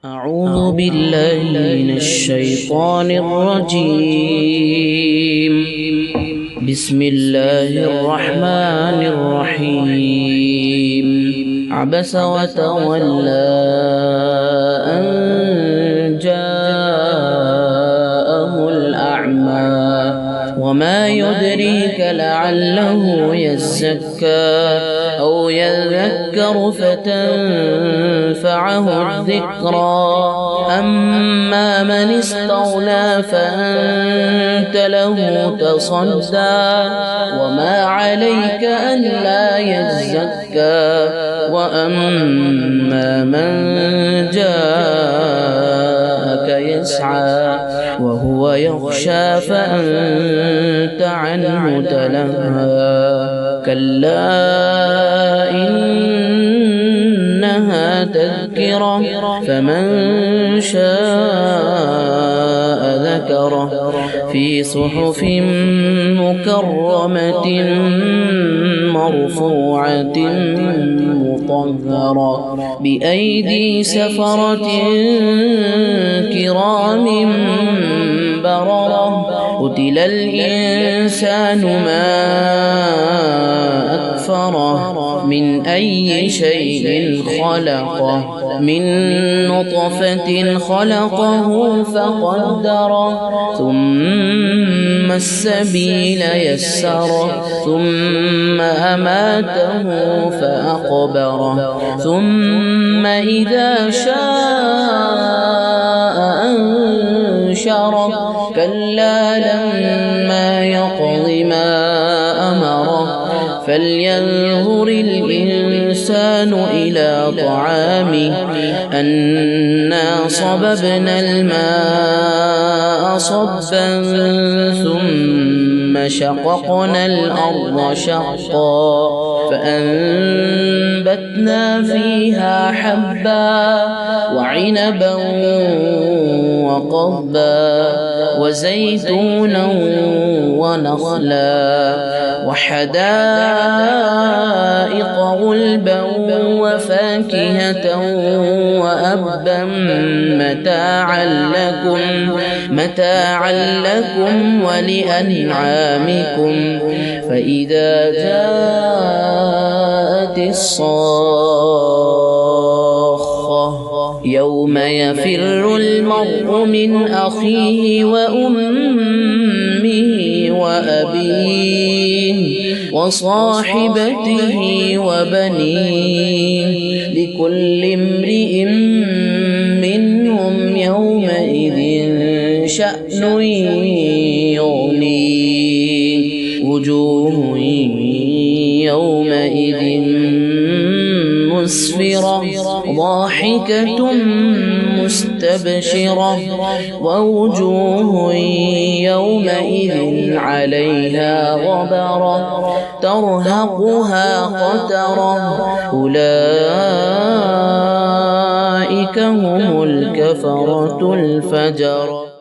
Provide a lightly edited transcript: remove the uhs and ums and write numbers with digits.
أعوذ بالله من الشيطان الرجيم. بسم الله الرحمن الرحيم. عبس وتولى أن جاءه الأعمى وما يدريك لعله يزكى أو يذكر فتنفعه الذكرى. أما من استغنى فأنت له تصدى وما عليك ألا يزكى. وأما من جاءك يسعى وهو يخشى فأنت عنه تلهى. كلا إنها تذكرة فمن شاء ذكره في صحف مكرمة مرفوعة مطهرة بأيدي سفرة كرام بررة. قتل الإنسان ما أكفره من أي شيء خلقه من نطفة خلقه فقدره ثم السبيل يسره ثم أماته فأقبره ثم إذا شاء أنشره. كلا لما يقض ما أمره فلينظر الإنسان إلى طعامه أنا صببنا الماء صبا ثم شققنا الأرض شقا فأنبتنا فيها حبا وعنبا وقضبا وزيتونا ونخلا وحدائق غلبا وفاكهة وأبا متاعا لكم ولأنعامكم. فإذا جاءت الصاخة يوم يفر المرء من أخيه وأمه وأبيه وصاحبته وبنيه لكل امرئ منهم يومئذ شأن يغنيه. وجوه يومئذ مسفرة ضاحكة مستبشرة ووجوه يومئذ عليها غبرة ترهقها قترة. أولئك هم الكفرة الفجرة.